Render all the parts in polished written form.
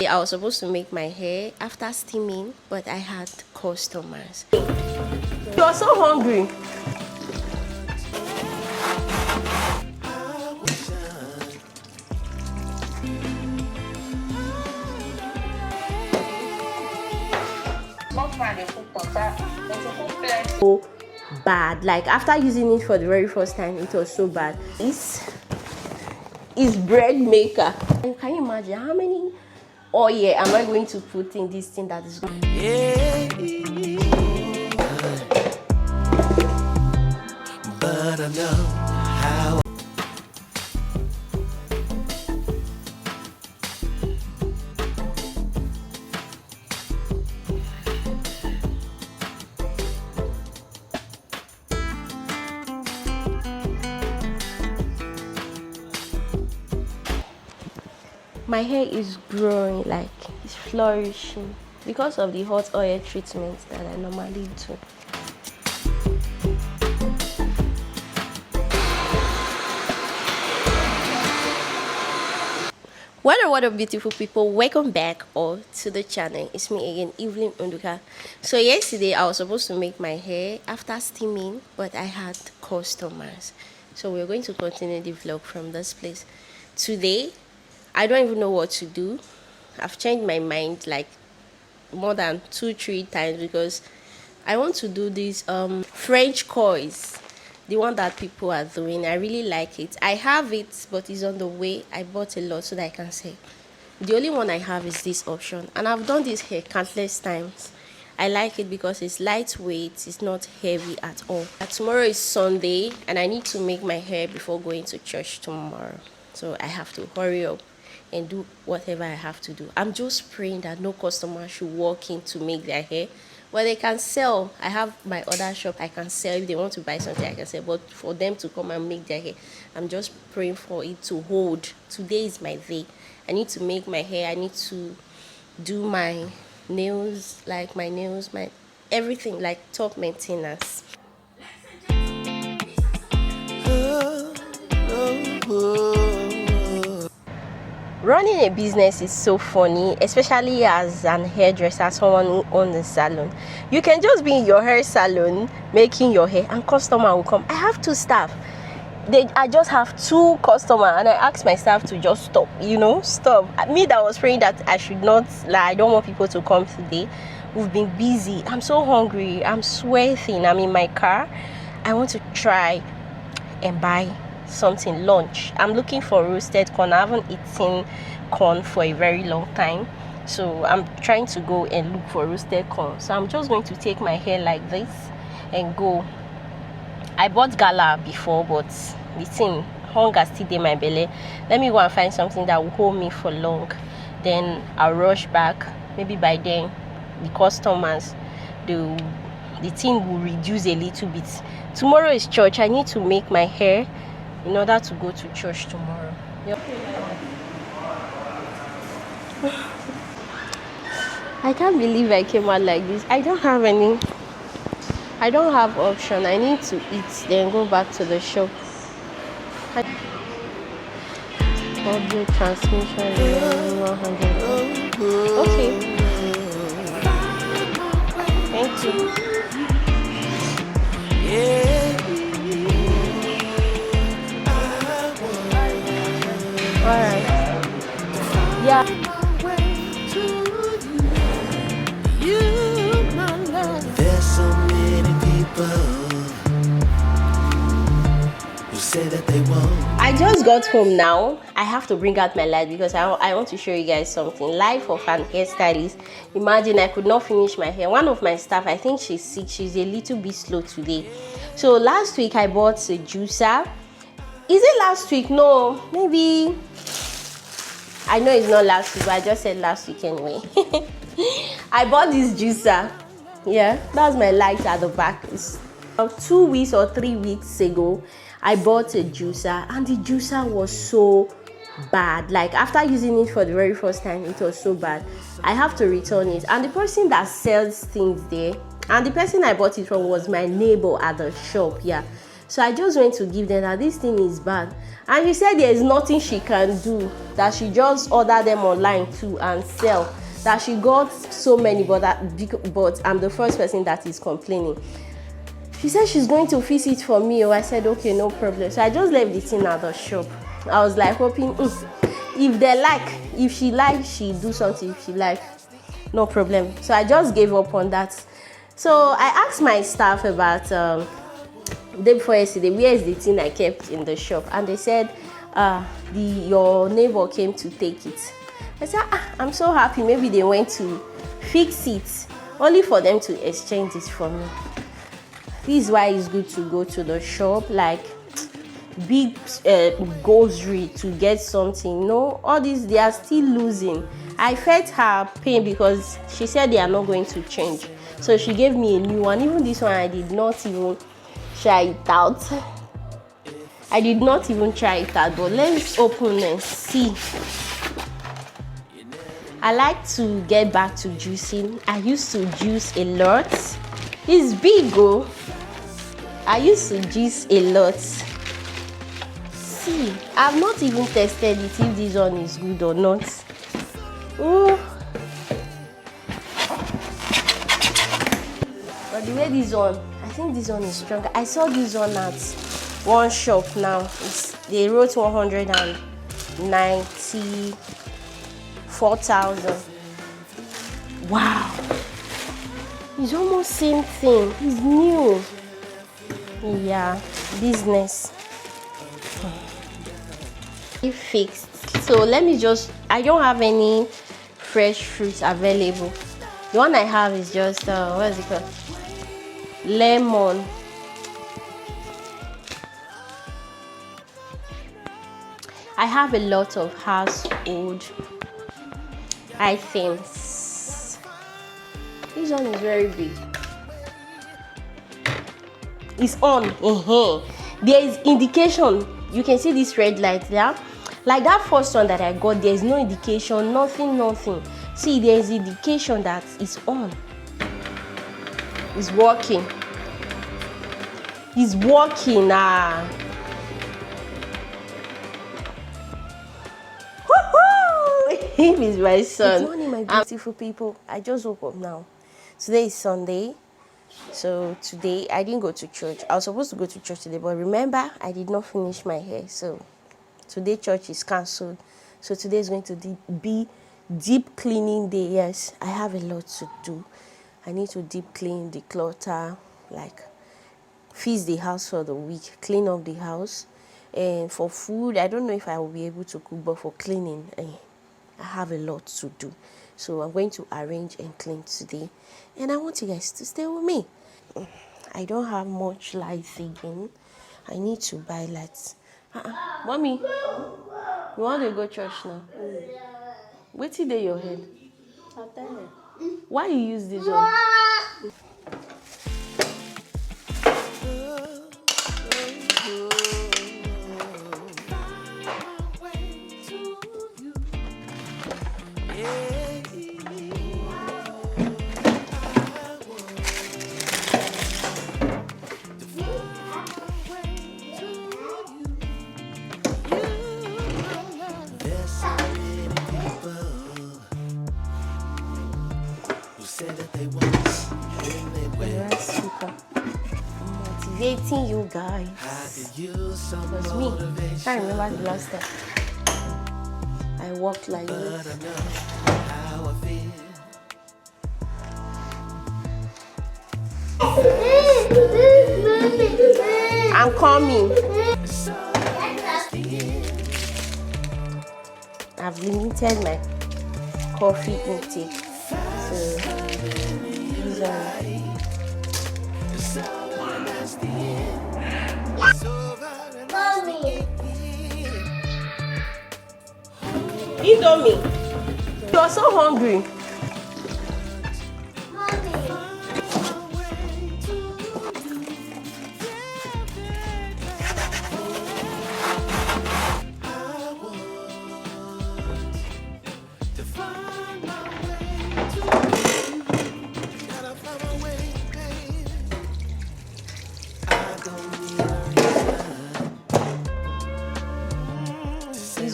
I was supposed to make my hair after steaming, but I had customers. You are so hungry. So bad. Like after using it for the very first time, it was so bad. This is bread maker. And can you imagine how many oil am I going to put in this thing that is good? But I know how. My hair is growing, like it's flourishing because of the hot oil treatment that I normally do. What up beautiful people, welcome back all to the channel. It's me again, Evelyn Unduka. So yesterday I was supposed to make my hair after steaming, but I had customers, so we're going to continue the vlog from this place. Today I don't even know what to do. I've changed my mind like more than 2-3 times because I want to do this French chores, the one that people are doing. I really like it. I have it, but it's on the way. I bought a lot so that I can say the only one I have is this option, and I've done this hair countless times. I like it because it's lightweight, it's not heavy at all. Tomorrow is Sunday and I need to make my hair before going to church tomorrow, so I have to hurry up and do whatever I have to do. I'm just praying that no customer should walk in to make their hair. Well, they can sell. I have my other shop, I can sell. If they want to buy something, I can sell. But for them to come and make their hair, I'm just praying for it to hold. Today is my day. I need to make my hair. I need to do my nails, like my nails, my everything, like top maintenance. Running a business is so funny, especially as an hairdresser, someone who owns a salon. You can just be in your hair salon making your hair and customer will come. I have 2 staff. I just have 2 customers and I asked my staff to just stop, stop. Me that was praying that I should not, like, I don't want people to come today. We've been busy. I'm so hungry. I'm sweating. I'm in my car. I want to try and buy something lunch. I'm looking for roasted corn. I haven't eaten corn for a very long time, so I'm trying to go and look for roasted corn. So I'm just going to take my hair like this and go. I bought gala before, but the thing, hunger still in my belly. Let me go and find something that will hold me for long, then I'll rush back. Maybe by then the customers, the thing will reduce a little bit. Tomorrow is church. I need to make my hair in order to go to church tomorrow. Yep. I can't believe I came out like this. I don't have option. I need to eat, then go back to the shop. Public transmission 100. Okay. Thank you. Alright. Yeah. There's so many people who say that they won't. I just got home now. I have to bring out my light because I want to show you guys something. Life of an hairstylist. Imagine I could not finish my hair. One of my staff, I think she's sick. She's a little bit slow today. So last week I bought a juicer. Is it last week? No, maybe. I know it's not last week, but I just said last week anyway. I bought this juicer. Yeah, that's my light at the back. It's about 2 weeks or 3 weeks ago. I bought a juicer and the juicer was so bad. Like after using it for the very first time, it was so bad. I have to return it. And the person that sells things there, and the person I bought it from was my neighbor at the shop. Yeah. So I just went to give them that this thing is bad, and she said there is nothing she can do, that she just order them online too and sell, that she got so many, but I'm the first person that is complaining. She said she's going to fix it for me. I said okay, no problem. So I just left the thing at the shop. I was like hoping if they like, if she like, she do something. If she like, no problem. So I just gave up on that. So I asked my staff about day before yesterday, where is the thing I kept in the shop, and they said your neighbor came to take it. I said I'm so happy, maybe they went to fix it, only for them to exchange it for me. This is why it's good to go to the shop, like big grocery, to get something. No, all these, they are still losing. I felt her pain because she said they are not going to change, so she gave me a new one. Even this one I did not even try it out. But let's open and see. I like to get back to juicing. I used to juice a lot. It's big, oh. I used to juice a lot. See, I've not even tested it if this one is good or not. Oh, but the way this one, I think this one is stronger. I saw this one at one shop now. They wrote 194,000. Wow, it's almost same thing. It's new. Yeah, business. It fixed. So let me just, I don't have any fresh fruits available. The one I have is just what is it called? Lemon. I have a lot of household items. This one is very big. It's on. There is indication. You can see this red light there. Like that first one that I got, there is no indication, nothing. See, there is indication that it's on. It's working. It's working. Him is my son. Good morning, my beautiful people. I just woke up now. Today is Sunday. So today I didn't go to church. I was supposed to go to church today, but remember, I did not finish my hair. So today church is cancelled. So today is going to be deep cleaning day. Yes, I have a lot to do. I need to deep clean, declutter, like fix the house for the week, clean up the house. And for food, I don't know if I will be able to cook, but for cleaning, I have a lot to do. So I'm going to arrange and clean today. And I want you guys to stay with me. I don't have much lights again. I need to buy lights. Mommy, you want to go church now? What's it in your head? Why you use this one? Motivating you guys. Because me, I remember the last time I walked like this. I'm coming. I've limited my coffee intake. So these are Indomie. You're so hungry.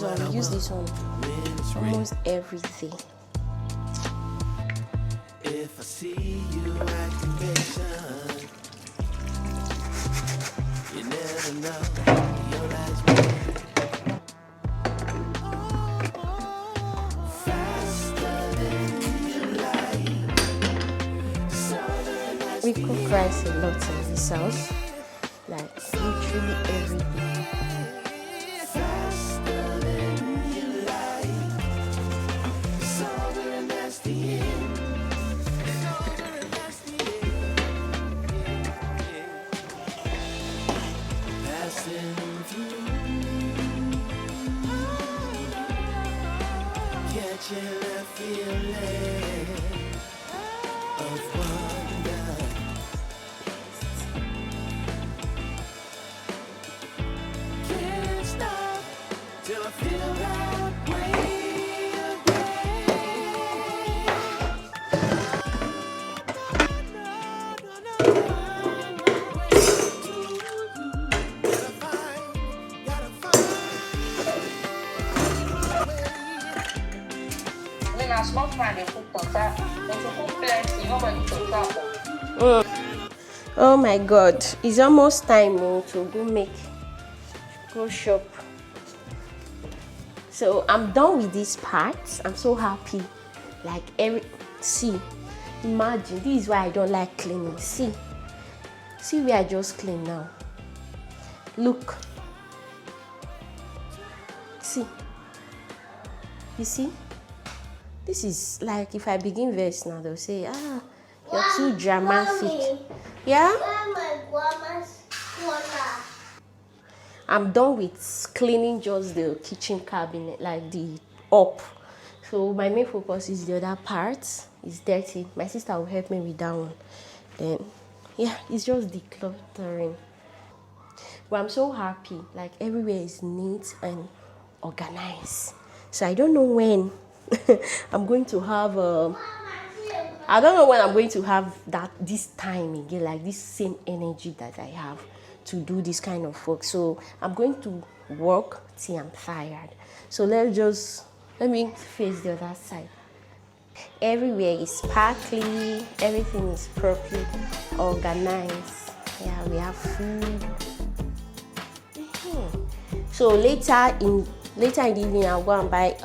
this one, we use this one almost every day. If I see you acting patient, you never know your last word. Faster than you like, southern as We cook rice a lot in this house, like literally every day. faster than you like, southern as the end, southern as the end. Passing through, catching a feeling of wonder. Can't stop till I feel that way When I small fry, they cook pasta. When you cook plenty, nobody cook proper. Oh my god, it's almost time to go shop. So I'm done with this part. I'm so happy. Like see, imagine, this is why I don't like cleaning. See where I just clean now. Look, see, you see, this is like, if I begin verse now, they'll say, you're too dramatic. Yeah, My grandma's water. I'm done with cleaning just the kitchen cabinet, like the up. So my main focus is the other part. It's dirty. My sister will help me with that one. Then, yeah, it's just decluttering. But I'm so happy. Like, everywhere is neat and organized. So I don't know when I'm going to have I don't know when I'm going to have this time again, like this same energy that I have to do this kind of work. So I'm going to work till I'm tired. So let me face the other side. Everywhere is sparkly, everything is properly organized. Yeah, we have food. So later in the evening, I'll go and buy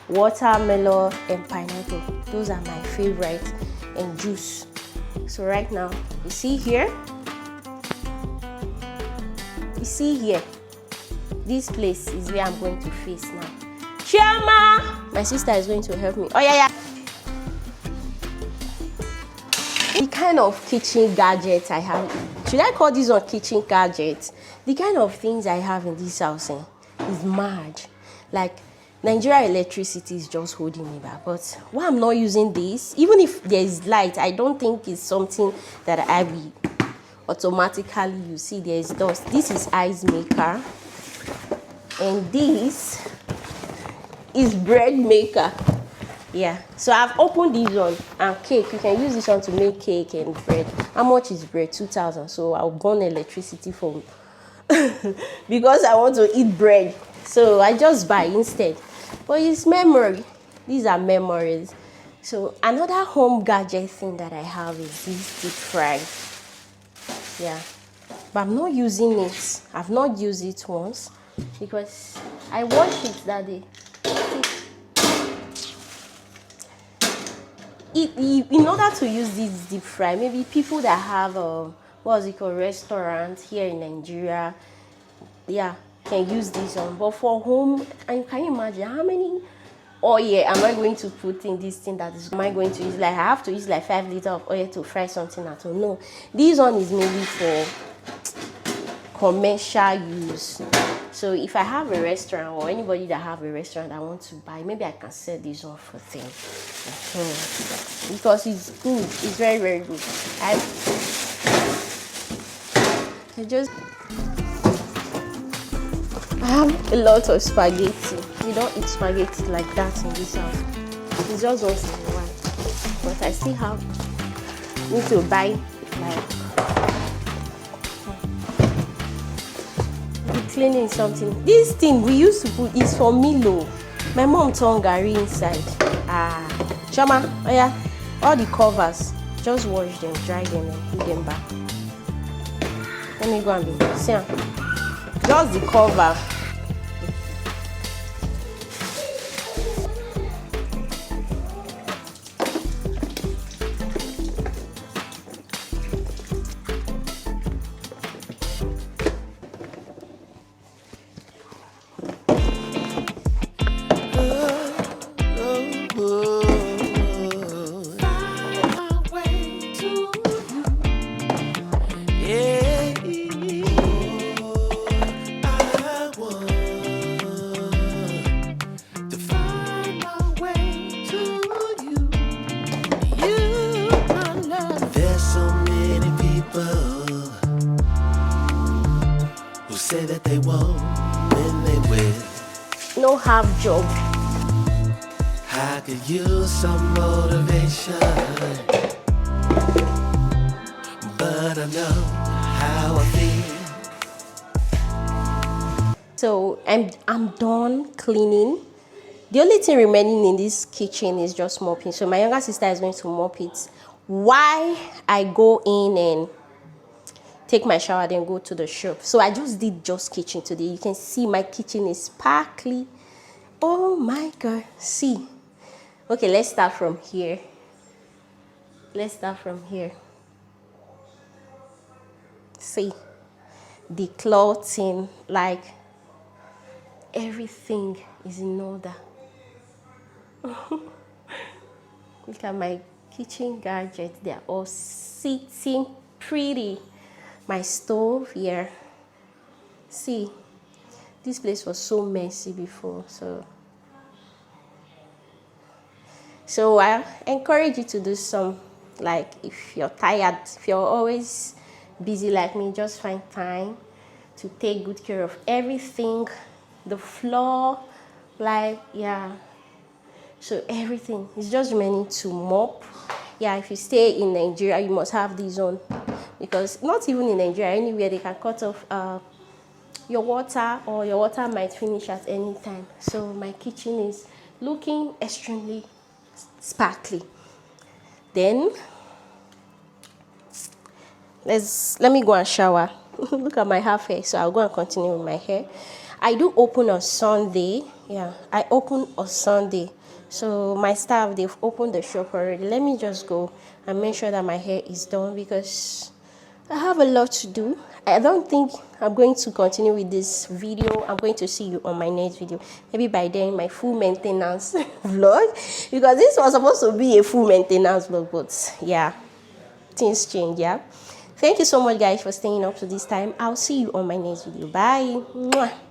watermelon and pineapple. Those are my favorite, and juice. So right now, you see here, this place is where I'm going to face now. Chioma, my sister is going to help me. Oh yeah. The kind of kitchen gadgets I have, should I call this one kitchen gadgets? The kind of things I have in this house is mad. Like, Nigeria electricity is just holding me back. But why I'm not using this, even if there is light, I don't think it's something that I will automatically use. See, there is dust. This is ice maker, and this is bread maker. Yeah, so I've opened this one, and cake. You can use this one to make cake and bread. How much is bread? 2,000. So I'll burn electricity from because I want to eat bread. So I just buy instead. But it's memory. These are memories. So another home gadget thing that I have is this deep fry. Yeah, but I'm not using it. I've not used it once because I washed it that day. In order to use this deep fry, maybe people that have restaurant here in Nigeria, yeah, can use this one. But for home, and can you imagine how many oil am I going to put in this thing? Am I going to use, like, I have to use like 5 liters of oil to fry something at all? No, this one is mainly for commercial use. So if I have a restaurant, or anybody that have a restaurant I want to buy, maybe I can sell this one for them. Because it's good. It's very, very good. I have a lot of spaghetti. We don't eat spaghetti like that in this house. It's just once in a while. But I still need to buy like cleaning is something. This thing we used to put is for Milo. My mom turned Gary inside. Shama, oh yeah, all the covers, just wash them, dry them, and put them back. Let me go and be see. Just the cover. Say that they won't when they will. No half job. I could use some motivation, but I know how I feel. So I'm done cleaning. The only thing remaining in this kitchen is just mopping. So my younger sister is going to mop it. Why I go in and take my shower, then go to the shop. So I just did just kitchen today. You can see my kitchen is sparkly. Oh my God, see. Okay, let's start from here. See, the clothing, like everything is in order. Look at my kitchen gadgets. They're all sitting pretty. My stove here. See, this place was so messy before, so I encourage you to do some, like if you're tired, if you're always busy like me, just find time to take good care of everything. The floor, like, yeah, so everything is just remaining to mop. Yeah, if you stay in Nigeria, you must have this on, because not even in Nigeria, anywhere they can cut off your water, or your water might finish at any time. So my kitchen is looking extremely sparkly. Then let me go and shower. Look at my half hair, so I'll go and continue with my hair. I do open on Sunday. Yeah, I open on Sunday. So my staff, they've opened the shop already. Let me just go and make sure that my hair is done, because I have a lot to do. I don't think I'm going to continue with this video. I'm going to see you on my next video. Maybe by then, my full maintenance vlog, because this was supposed to be a full maintenance vlog, but yeah, things change. Yeah, thank you so much, guys, for staying up to this time. I'll see you on my next video. Bye. Mwah.